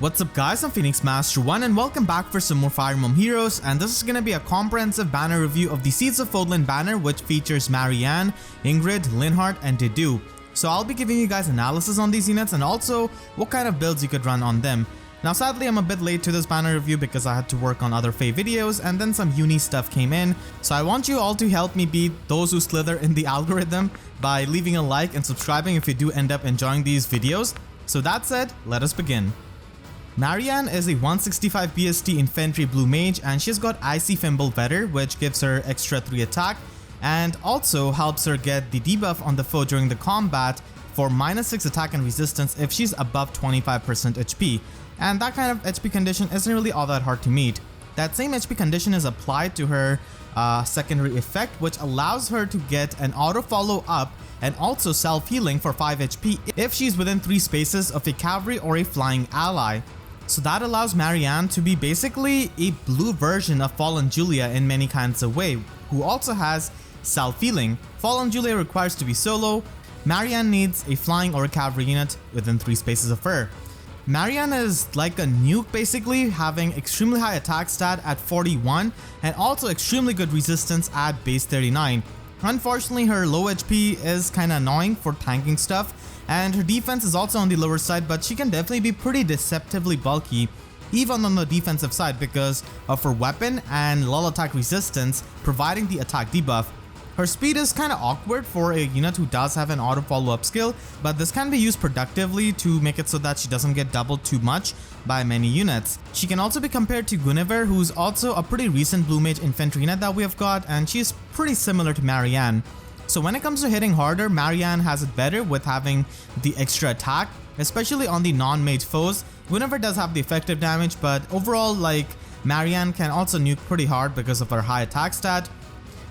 What's up guys, I'm Phoenix Master 1 and welcome back for some more Fire Emblem Heroes, and this is going to be a comprehensive banner review of the Seeds of Fodlan Banner, which features Marianne, Ingrid, Linhardt and Dedue. So I'll be giving you guys analysis on these units and also what kind of builds you could run on them. Now sadly I'm a bit late to this banner review because I had to work on other FEH videos and then some uni stuff came in. So I want you all to help me beat those who slither in the algorithm by leaving a like and subscribing if you do end up enjoying these videos. So that said, let us begin. Marianne is a 165 BST infantry blue mage and she's got Icy Fimble Vetter, which gives her extra 3 attack and also helps her get the debuff on the foe during the combat for -6 attack and resistance if she's above 25% HP. And that kind of HP condition isn't really all that hard to meet. That same HP condition is applied to her secondary effect, which allows her to get an auto follow up and also self-healing for 5 HP if she's within 3 spaces of a cavalry or a flying ally. So that allows Marianne to be basically a blue version of Fallen Julia in many kinds of way, who also has self-healing. Fallen Julia requires to be solo. Marianne needs a flying or a cavalry unit within 3 spaces of her. Marianne is like a nuke basically, having extremely high attack stat at 41 and also extremely good resistance at base 39. Unfortunately, her low HP is kinda annoying for tanking stuff, and her defense is also on the lower side, but she can definitely be pretty deceptively bulky even on the defensive side because of her weapon and lull attack resistance providing the attack debuff. Her speed is kinda awkward for a unit who does have an auto follow-up skill, but this can be used productively to make it so that she doesn't get doubled too much by many units. She can also be compared to Guinivere, who's also a pretty recent blue mage infantry unit that we have got, and she's pretty similar to Marianne. So when it comes to hitting harder, Marianne has it better with having the extra attack, especially on the non-mage foes. Guinivere does have the effective damage, but overall, like, Marianne can also nuke pretty hard because of her high attack stat.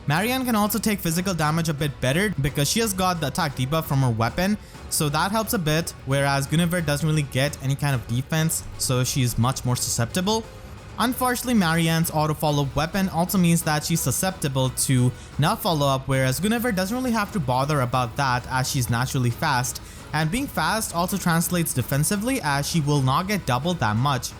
Marianne can also take physical damage a bit better because she has got the attack debuff from her weapon, so that helps a bit, whereas Guinivere doesn't really get any kind of defense, so she's much more susceptible. Unfortunately, Marianne's auto follow-up weapon also means that she's susceptible to not follow up, whereas Guinivere doesn't really have to bother about that as she's naturally fast, and being fast also translates defensively as she will not get doubled that much.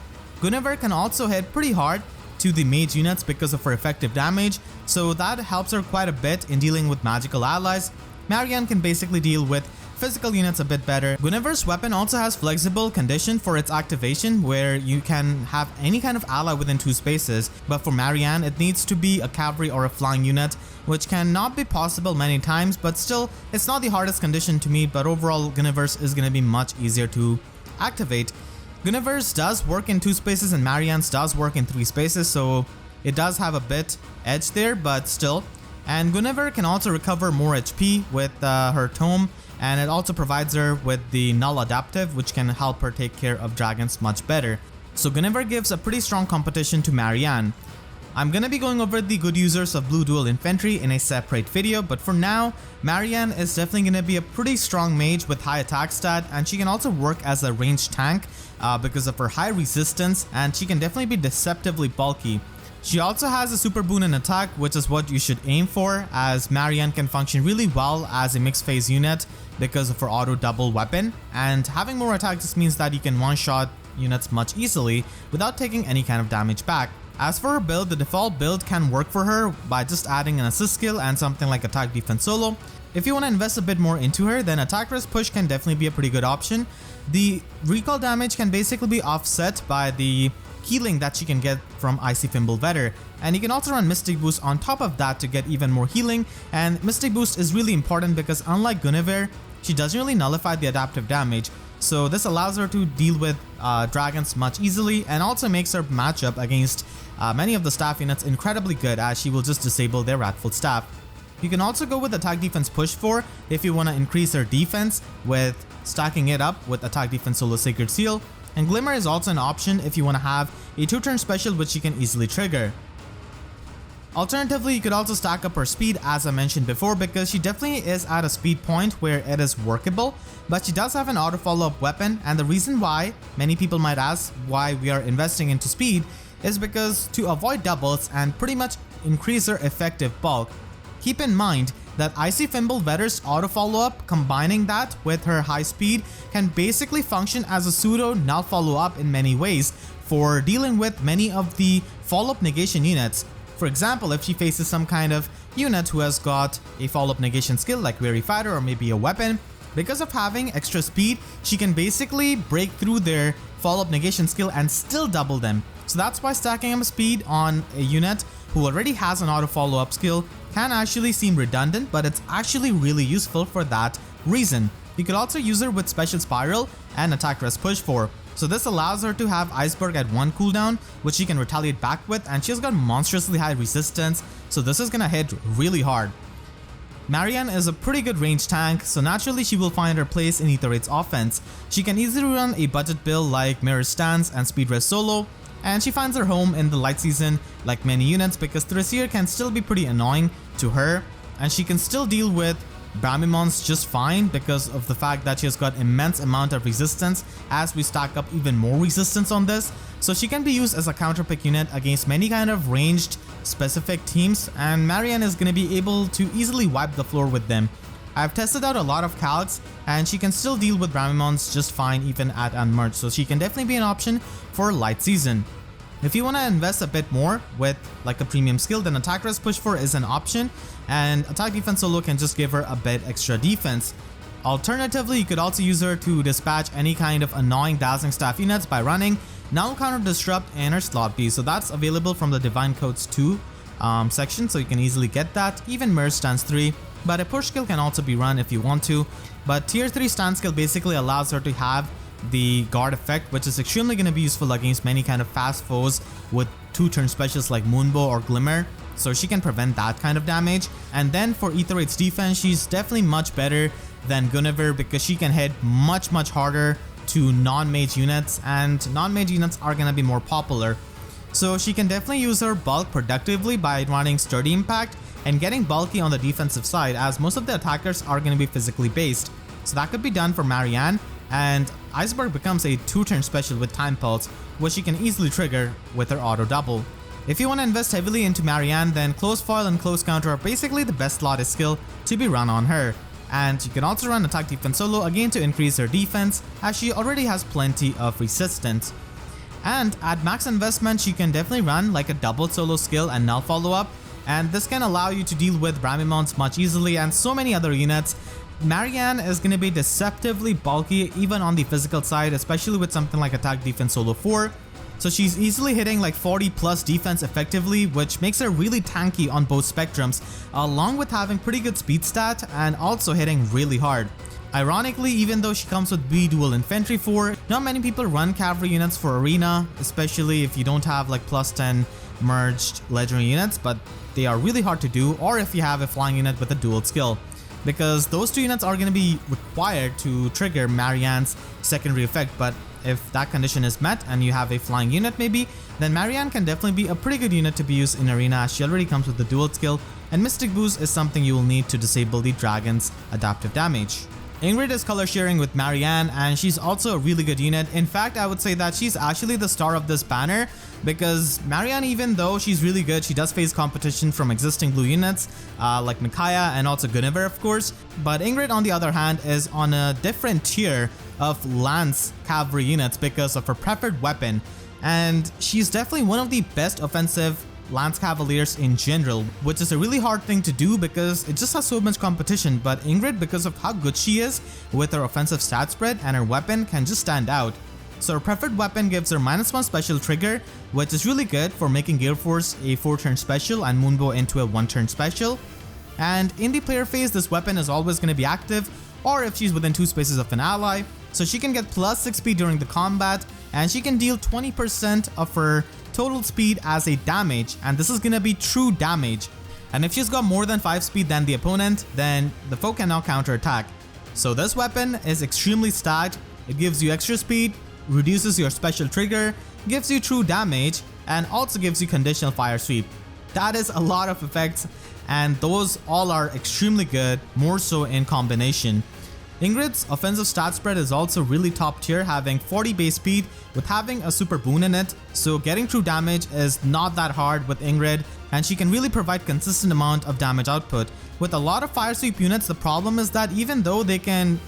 Guinivere can also hit pretty hard to the mage units because of her effective damage, so that helps her quite a bit in dealing with magical allies. Marianne can basically deal with physical units a bit better. Guinivere's weapon also has flexible condition for its activation where you can have any kind of ally within 2 spaces, but for Marianne it needs to be a cavalry or a flying unit, which cannot be possible many times, but still it's not the hardest condition to meet, but overall Guinivere's is going to be much easier to activate. Guinivere's does work in 2 spaces and Marianne's does work in 3 spaces, so it does have a bit edge there, but still. And Guinivere can also recover more HP with her tome, and it also provides her with the null adaptive, which can help her take care of dragons much better. So Guinivere gives a pretty strong competition to Marianne. I'm gonna be going over the good users of blue dual infantry in a separate video, but for now, Marianne is definitely gonna be a pretty strong mage with high attack stat, and she can also work as a ranged tank because of her high resistance, and she can definitely be deceptively bulky. She also has a super boon in attack, which is what you should aim for, as Marianne can function really well as a mixed phase unit because of her auto double weapon, and having more attack just means that you can one-shot units much easily without taking any kind of damage back. As for her build, the default build can work for her by just adding an assist skill and something like attack defense solo. If you want to invest a bit more into her, then attack risk push can definitely be a pretty good option. The recall damage can basically be offset by the healing that she can get from Icy Fimble Vetter, and you can also run Mystic Boost on top of that to get even more healing, and Mystic Boost is really important because unlike Guinivere, she doesn't really nullify the adaptive damage, so this allows her to deal with dragons much easily and also makes her matchup against many of the staff units incredibly good as she will just disable their Wrathful Staff. You can also go with attack defense push 4 if you want to increase her defense with stacking it up with attack defense solo Sacred Seal, and Glimmer is also an option if you want to have a 2-turn special which you can easily trigger. Alternatively, you could also stack up her speed as I mentioned before because she definitely is at a speed point where it is workable, but she does have an auto follow-up weapon, and the reason why many people might ask why we are investing into speed is because to avoid doubles and pretty much increase her effective bulk. Keep in mind, that Icy Fimbulvetter's auto follow-up, combining that with her high speed, can basically function as a pseudo null follow-up in many ways for dealing with many of the follow-up negation units. For example, if she faces some kind of unit who has got a follow-up negation skill like Weary Fighter or maybe a weapon, because of having extra speed, she can basically break through their follow-up negation skill and still double them. So that's why stacking up speed on a unit who already has an auto follow-up skill can actually seem redundant, but it's actually really useful for that reason. You could also use her with Special Spiral and Attack Rest Push 4. So this allows her to have Iceberg at 1 cooldown, which she can retaliate back with, and she has got monstrously high resistance, so this is gonna hit really hard. Marianne is a pretty good range tank, so naturally she will find her place in Aether Raid's offense. She can easily run a budget build like Mirror Stance and Speed Rest solo, and she finds her home in the light season like many units because Thracier can still be pretty annoying to her, and she can still deal with Bramimons just fine because of the fact that she has got immense amount of resistance as we stack up even more resistance on this. So she can be used as a counter pick unit against many kind of ranged specific teams, and Marianne is going to be able to easily wipe the floor with them. I've tested out a lot of calcs and she can still deal with Bramimons just fine even at unmerged, so she can definitely be an option for light season. If you want to invest a bit more with like a premium skill, then Attack Rest Push 4 is an option, and Attack Defense solo can just give her a bit extra defense. Alternatively, you could also use her to dispatch any kind of annoying Dazzling Staff units by running Null Counter Disrupt in her slot B, so that's available from the Divine Codes 2 section, so you can easily get that, even Mirror Stance 3, but a push skill can also be run if you want to, but tier 3 stance skill basically allows her to have the guard effect, which is extremely going to be useful against many kind of fast foes with 2-turn specials like Moonbow or Glimmer, so she can prevent that kind of damage. And then for Aether Raid's defense, she's definitely much better than Guinivere because she can hit much harder to non-mage units, and non-mage units are going to be more popular. So she can definitely use her bulk productively by running Sturdy Impact and getting bulky on the defensive side, as most of the attackers are going to be physically based. So that could be done for Marianne, and Iceberg becomes a 2-turn special with Time Pulse, which she can easily trigger with her auto double. If you want to invest heavily into Marianne, then Close Foil and Close Counter are basically the best slotted skill to be run on her. And you can also run Attack Defense solo again to increase her defense, as she already has plenty of resistance. And at max investment, she can definitely run like a double solo skill and null follow up, and this can allow you to deal with Bramimons much easily and so many other units. Marianne is going to be deceptively bulky even on the physical side, especially with something like Attack Defense Solo 4. So she's easily hitting like 40 plus defense effectively, which makes her really tanky on both spectrums, along with having pretty good speed stat and also hitting really hard. Ironically, even though she comes with B-Dual Infantry 4, not many people run cavalry units for arena, especially if you don't have like plus 10 merged legendary units, but they are really hard to do, or if you have a flying unit with a dual skill, because those two units are going to be required to trigger Marianne's secondary effect. But if that condition is met and you have a flying unit maybe, then Marianne can definitely be a pretty good unit to be used in arena, as she already comes with the dual skill, and Mystic Boost is something you will need to disable the dragon's adaptive damage. Ingrid is color sharing with Marianne, and she's also a really good unit. In fact, I would say that she's actually the star of this banner, because Marianne, even though she's really good, she does face competition from existing blue units like Micaiah and also Guinevere, of course. But Ingrid, on the other hand, is on a different tier of Lance cavalry units because of her preferred weapon, and she's definitely one of the best offensive Lance Cavaliers in general, which is a really hard thing to do because it just has so much competition. But Ingrid, because of how good she is with her offensive stat spread and her weapon, can just stand out. So her preferred weapon gives her -1 special trigger, which is really good for making Gale Force a 4-turn special and Moonbow into a 1-turn special. And in the player phase, this weapon is always going to be active, or if she's within 2 spaces of an ally, so she can get +6 speed during the combat, and she can deal 20% of her total speed as a damage, and this is gonna be true damage. And if she's got more than 5 speed than the opponent, then the foe can now counter attack. So this weapon is extremely stacked. It gives you extra speed, reduces your special trigger, gives you true damage, and also gives you conditional fire sweep. That is a lot of effects, and those all are extremely good, more so in combination. Ingrid's offensive stat spread is also really top tier, having 40 base speed with having a super boon in it, so getting true damage is not that hard with Ingrid. and she can really provide consistent amount of damage output. With a lot of fire sweep units, the problem is that even though they can,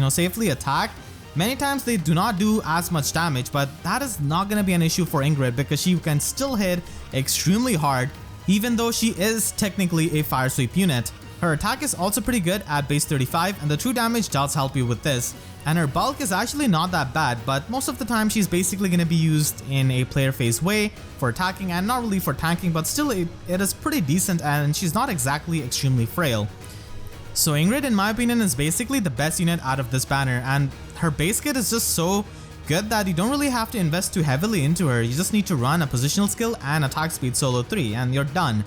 safely attack, many times they do not do as much damage, but that is not going to be an issue for Ingrid because she can still hit extremely hard even though she is technically a fire sweep unit. Her attack is also pretty good at base 35 and the true damage does help you with this. And her bulk is actually not that bad, but most of the time she's basically going to be used in a player phase way for attacking and not really for tanking, but still it is pretty decent and she's not exactly extremely frail. So Ingrid, in my opinion, is basically the best unit out of this banner, and her base kit is just so good that you don't really have to invest too heavily into her. You just need to run a positional skill and attack speed solo 3 and you're done.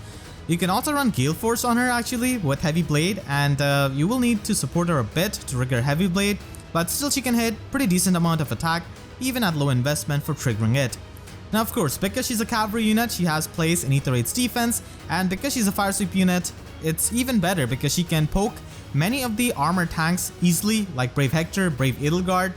You can also run Gale Force on her actually with Heavy Blade, and you will need to support her a bit to trigger Heavy Blade, but still she can hit pretty decent amount of attack even at low investment for triggering it. Now of course, because she's a cavalry unit, she has place in Aether Raid's defense, and because she's a fire sweep unit, it's even better because she can poke many of the armor tanks easily, like Brave Hector, Brave Edelgard,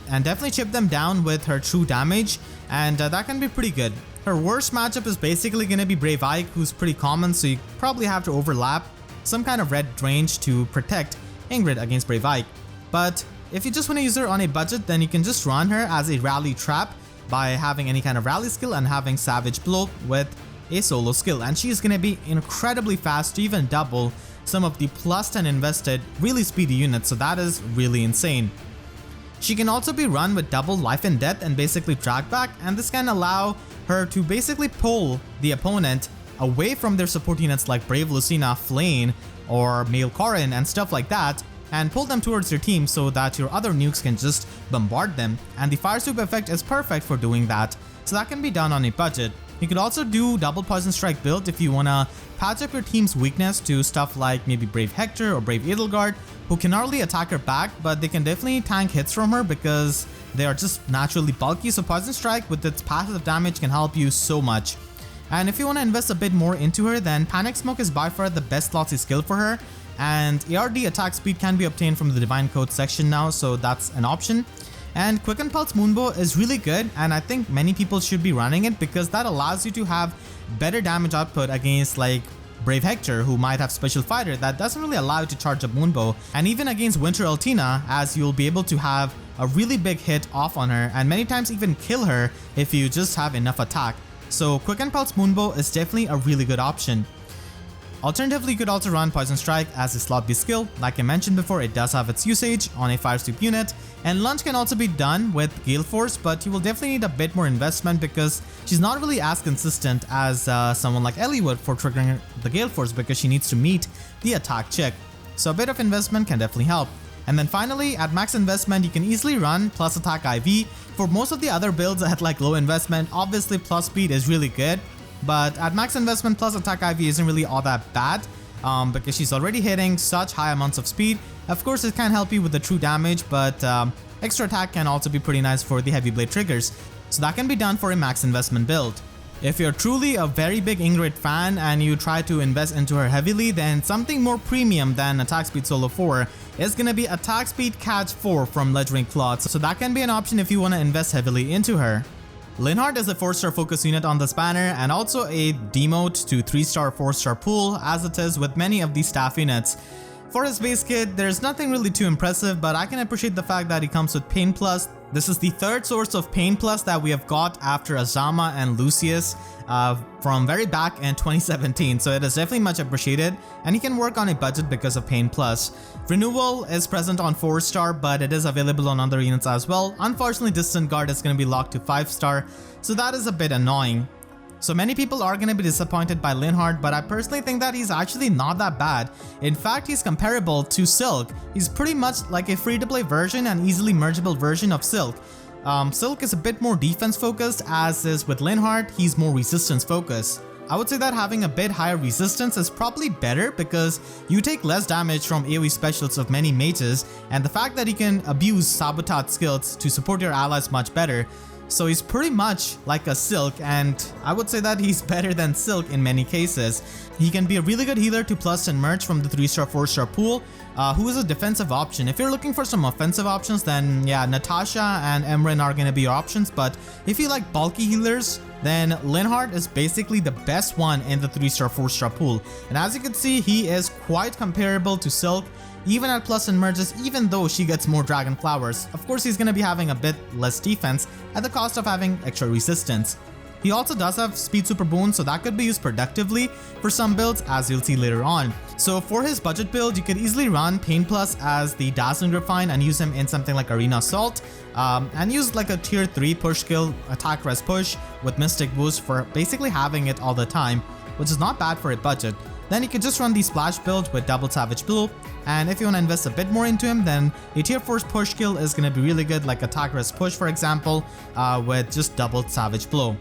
and definitely chip them down with her true damage, and that can be pretty good. Her worst matchup is basically going to be Brave Ike, who's pretty common, so you probably have to overlap some kind of red range to protect Ingrid against Brave Ike. But if you just want to use her on a budget, then you can just run her as a rally trap by having any kind of rally skill and having Savage Blow with a solo skill, and she's going to be incredibly fast to even double some of the plus 10 invested really speedy units, so that is really insane. She can also be run with double life and death and basically drag back, and this can allow her to basically pull the opponent away from their support units like Brave Lucina, Flane, or Male Corin and stuff like that, and pull them towards your team so that your other nukes can just bombard them, and the fire sweep effect is perfect for doing that, so that can be done on a budget. You could also do double poison strike build if you wanna patch up your team's weakness to stuff like maybe Brave Hector or Brave Edelgard, who can not really attack her back, but they can definitely tank hits from her because they are just naturally bulky, so poison strike with its passive damage can help you so much. And if you want to invest a bit more into her, then Panic Smoke is by far the best lossy skill for her, and ARD attack speed can be obtained from the Divine Code section now, so that's an option. And Quicken Pulse Moonbow is really good, and I think many people should be running it because that allows you to have better damage output against like Brave Hector, who might have Special Fighter that doesn't really allow you to charge up Moonbow, and even against Winter Altina, as you'll be able to have a really big hit off on her and many times even kill her if you just have enough attack. So Quicken Pulse Moonbow is definitely a really good option. Alternatively, you could also run Poison Strike as a slot B skill. Like I mentioned before, it does have its usage on a fire sweep unit, and Lunge can also be done with Gale Force, but you will definitely need a bit more investment because she's not really as consistent as someone like Ellie would for triggering the Gale Force because she needs to meet the attack check. So a bit of investment can definitely help. And then finally, at max investment, you can easily run plus attack IV. For most of the other builds at like low investment, obviously plus speed is really good, but at max investment plus attack IV isn't really all that bad because she's already hitting such high amounts of speed. Of course, it can help you with the true damage, but extra attack can also be pretty nice for the heavy blade triggers, so that can be done for a max investment build. If you're truly a very big Ingrid fan and you try to invest into her heavily, then something more premium than attack speed solo 4 is gonna be attack speed catch 4 from Ledgering Claws, so that can be an option if you want to invest heavily into her. Linhardt is a 4-star focus unit on this banner and also a demote to 3-star 4-star pool as it is with many of these staff units. For his base kit, there's nothing really too impressive, but I can appreciate the fact that he comes with Pain Plus. This is the third source of Pain Plus that we have got after Azama and Lucius from very back in 2017, so it is definitely much appreciated, and he can work on a budget because of Pain Plus. Renewal is present on 4-star, but it is available on other units as well. Unfortunately, Distant Guard is going to be locked to 5-star, so that is a bit annoying. So many people are going to be disappointed by Linhardt, but I personally think that he's actually not that bad. In fact, he's comparable to Silque. He's pretty much like a free-to-play version and easily mergeable version of Silque. Silque is a bit more defense focused, as is with Linhardt, he's more resistance focused. I would say that having a bit higher resistance is probably better because you take less damage from AoE specialists of many mages, and the fact that he can abuse sabotage skills to support your allies much better. So he's pretty much like a Silque, and I would say that he's better than Silque in many cases. He can be a really good healer to plus and merge from the 3-star, 4-star pool, who is a defensive option. If you're looking for some offensive options, then yeah, Natasha and Emran are gonna be your options, but if you like bulky healers, then Linhardt is basically the best one in the 3-star, 4-star pool. And as you can see, he is quite comparable to Silque, even at plus and merges, even though she gets more dragon flowers. Of course, he's gonna be having a bit less defense at the cost of having extra resistance. He also does have speed super boon, so that could be used productively for some builds, as you'll see later on. So for his budget build, you could easily run Pain Plus as the Dazzling Refine and use him in something like Arena Assault, and use like a tier 3 push skill, attack res push with Mystic Boost for basically having it all the time, which is not bad for a budget. Then you could just run the Splash build with double Savage Blow, and if you want to invest a bit more into him, then a tier 4 push skill is going to be really good, like attack res push for example, with just double Savage Blow.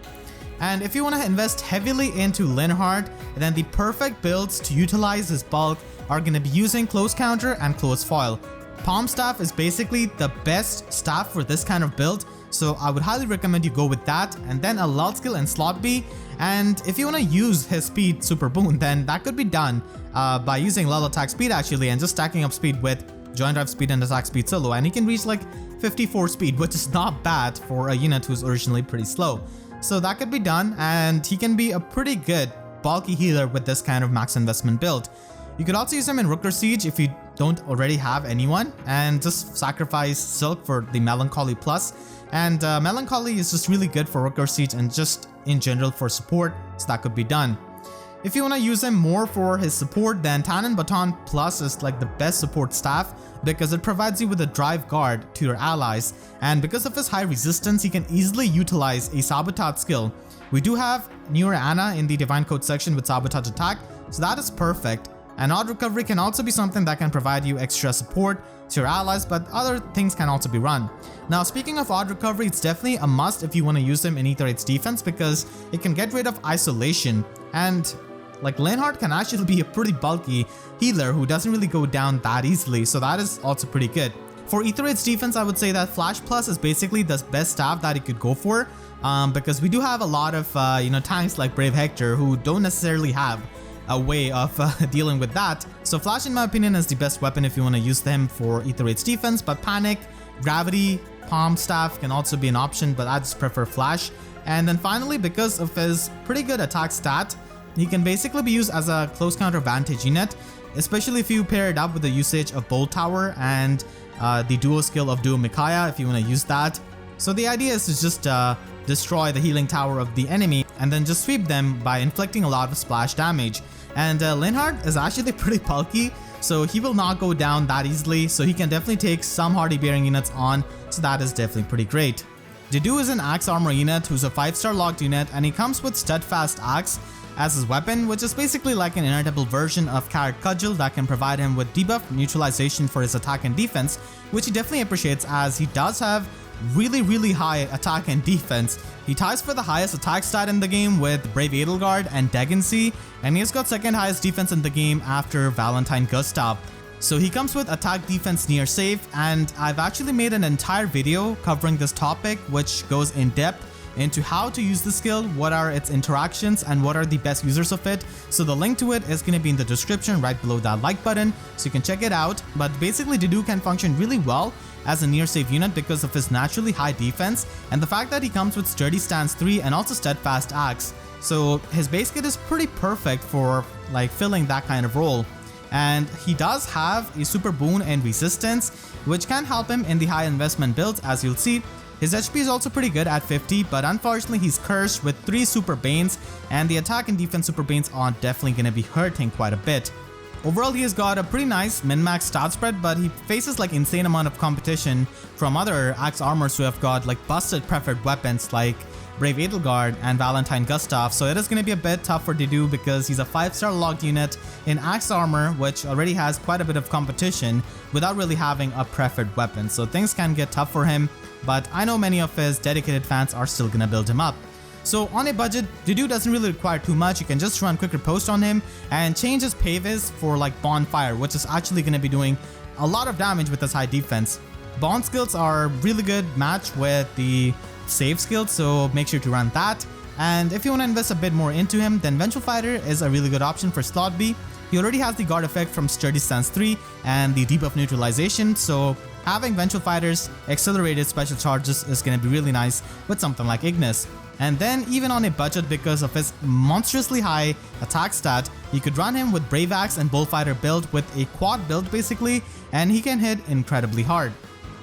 And if you want to invest heavily into Linhardt, then the perfect builds to utilize his bulk are going to be using Close Counter and Close Foil. Palm Staff is basically the best staff for this kind of build, so I would highly recommend you go with that, and then a lull skill and slot B. And if you want to use his speed super boon, then that could be done by using lull attack speed actually, and just stacking up speed with joint drive speed and attack speed solo, and he can reach like 54 speed, which is not bad for a unit who's originally pretty slow. So that could be done, and he can be a pretty good bulky healer with this kind of max investment build. You could also use him in Rooker Siege if you don't already have anyone, and just sacrifice Silque for the Melancholy Plus. And Melancholy is just really good for Rooker Siege and just in general for support, so that could be done. If you want to use him more for his support, then Tannin Baton Plus is like the best support staff because it provides you with a drive guard to your allies, and because of his high resistance, he can easily utilize a Sabotage skill. We do have newer Ana in the Divine Code section with Sabotage attack, so that is perfect. And Odd Recovery can also be something that can provide you extra support to your allies, but other things can also be run. Now, speaking of Odd Recovery, it's definitely a must if you want to use him in Aether 8's defense because it can get rid of isolation, and like Linhardt can actually be a pretty bulky healer who doesn't really go down that easily, so that is also pretty good. For Aether 8's defense, I would say that Flash Plus is basically the best staff that you could go for, because we do have a lot of tanks like Brave Hector who don't necessarily have a way of dealing with that. So Flash, in my opinion, is the best weapon if you want to use them for Aether 8's defense, but Panic, Gravity, Palm Staff can also be an option, but I just prefer Flash. And then finally, because of his pretty good attack stat, he can basically be used as a close counter vantage unit, especially if you pair it up with the usage of Bolt Tower and the duo skill of Duo Micaiah if you want to use that. So the idea is to just destroy the healing tower of the enemy and then just sweep them by inflicting a lot of splash damage. And Linhardt is actually pretty bulky, so he will not go down that easily, so he can definitely take some hardy bearing units on, so that is definitely pretty great. Dedue is an Axe Armor unit who's a 5-star locked unit, and he comes with Steadfast Axe as his weapon, which is basically like an inheritable version of Carrot Cudgel that can provide him with debuff neutralization for his attack and defense, which he definitely appreciates as he does have really high attack and defense. He ties for the highest attack stat in the game with Brave Edelgard and Degency, and he has got second highest defense in the game after Valentine Gustav. So he comes with attack defense near safe, and I've actually made an entire video covering this topic which goes in depth into how to use the skill, what are its interactions, and what are the best users of it. So the link to it is going to be in the description right below that like button, so you can check it out. But basically Dedue can function really well as a near safe unit because of his naturally high defense and the fact that he comes with Sturdy Stance 3 and also Steadfast Axe. So his base kit is pretty perfect for like filling that kind of role. And he does have a super boon and resistance, which can help him in the high investment builds, as you'll see. His HP is also pretty good at 50, but unfortunately he's cursed with 3 super banes, and the attack and defense super banes are definitely going to be hurting quite a bit. Overall, he has got a pretty nice min-max stat spread, but he faces like insane amount of competition from other Axe Armors who have got like busted preferred weapons like Brave Edelgard and Valentine Gustav, so it is going to be a bit tough for Dedue because he's a 5-star logged unit in Axe Armor, which already has quite a bit of competition without really having a preferred weapon, so things can get tough for him, but I know many of his dedicated fans are still going to build him up. So on a budget, Dedue doesn't really require too much. You can just run quick riposte on him and change his Pavis for like Bonfire, which is actually going to be doing a lot of damage with his high defense. Bond skills are really good match with the save skill, so make sure to run that. And if you want to invest a bit more into him, then Vengeful Fighter is a really good option for slot B. He already has the guard effect from Sturdy Stance 3 and the debuff neutralization, so having Vengeful Fighter's accelerated special charges is going to be really nice with something like Ignis. And then even on a budget, because of his monstrously high attack stat, you could run him with Brave Axe and Bullfighter build with a quad build basically, and he can hit incredibly hard.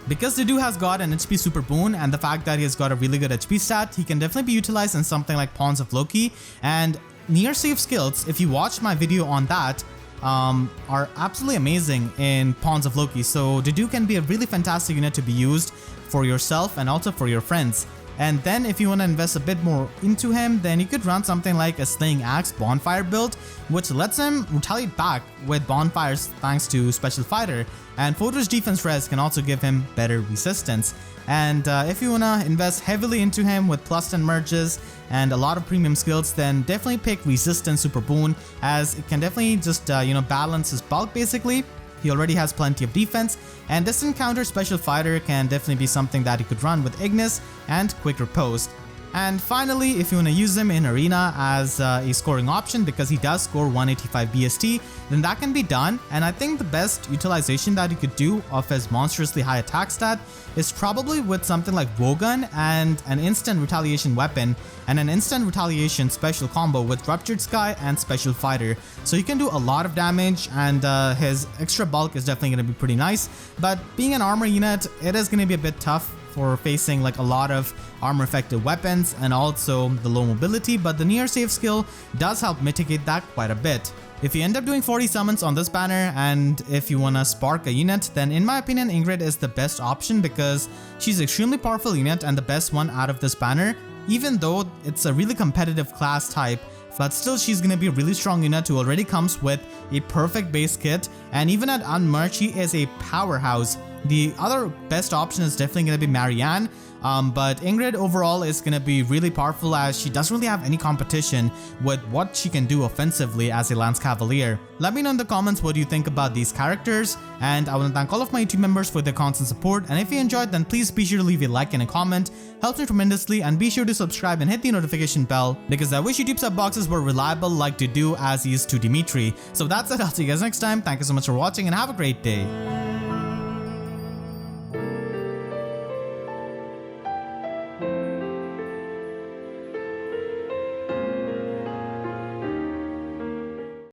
Because Dedue has got an HP super boon and the fact that he has got a really good HP stat, he can definitely be utilized in something like Pawns of Loki, and near save skills, if you watched my video on that, are absolutely amazing in Pawns of Loki. So Dedue can be a really fantastic unit to be used for yourself and also for your friends. And then if you want to invest a bit more into him, then you could run something like a Slaying Axe Bonfire build, which lets him retaliate back with bonfires thanks to Special Fighter. And Fortress Defense Res can also give him better resistance. And if you want to invest heavily into him with +10 merges and a lot of premium skills, then definitely pick Resistance Super Boon, as it can definitely just balance his bulk basically. He already has plenty of defense, and Distant Counter Special Fighter can definitely be something that you could run with Ignis and Quick Riposte. And finally, if you want to use him in Arena as a scoring option, because he does score 185 BST, then that can be done. And I think the best utilization that you could do of his monstrously high attack stat is probably with something like Wogun and an instant retaliation weapon and an instant retaliation special combo with Ruptured Sky and Special Fighter. So he can do a lot of damage, and his extra bulk is definitely going to be pretty nice. But being an armor unit, it is going to be a bit tough for facing like a lot of armor effective weapons and also the low mobility, but the near save skill does help mitigate that quite a bit. If you end up doing 40 summons on this banner, and if you wanna spark a unit, then in my opinion Ingrid is the best option because she's extremely powerful unit and the best one out of this banner, even though it's a really competitive class type. But still, she's gonna be a really strong unit who already comes with a perfect base kit, and even at unmerged, she is a powerhouse. The other best option is definitely gonna be Marianne, but Ingrid overall is gonna be really powerful as she doesn't really have any competition with what she can do offensively as a Lance Cavalier. Let me know in the comments what you think about these characters, and I want to thank all of my YouTube members for their constant support, and if you enjoyed, then please be sure to leave a like and a comment. Helps me tremendously, and be sure to subscribe and hit the notification bell, because I wish YouTube sub boxes were reliable like Dedue as he is to Dimitri. So that's it, I'll see you guys next time. Thank you so much for watching and have a great day.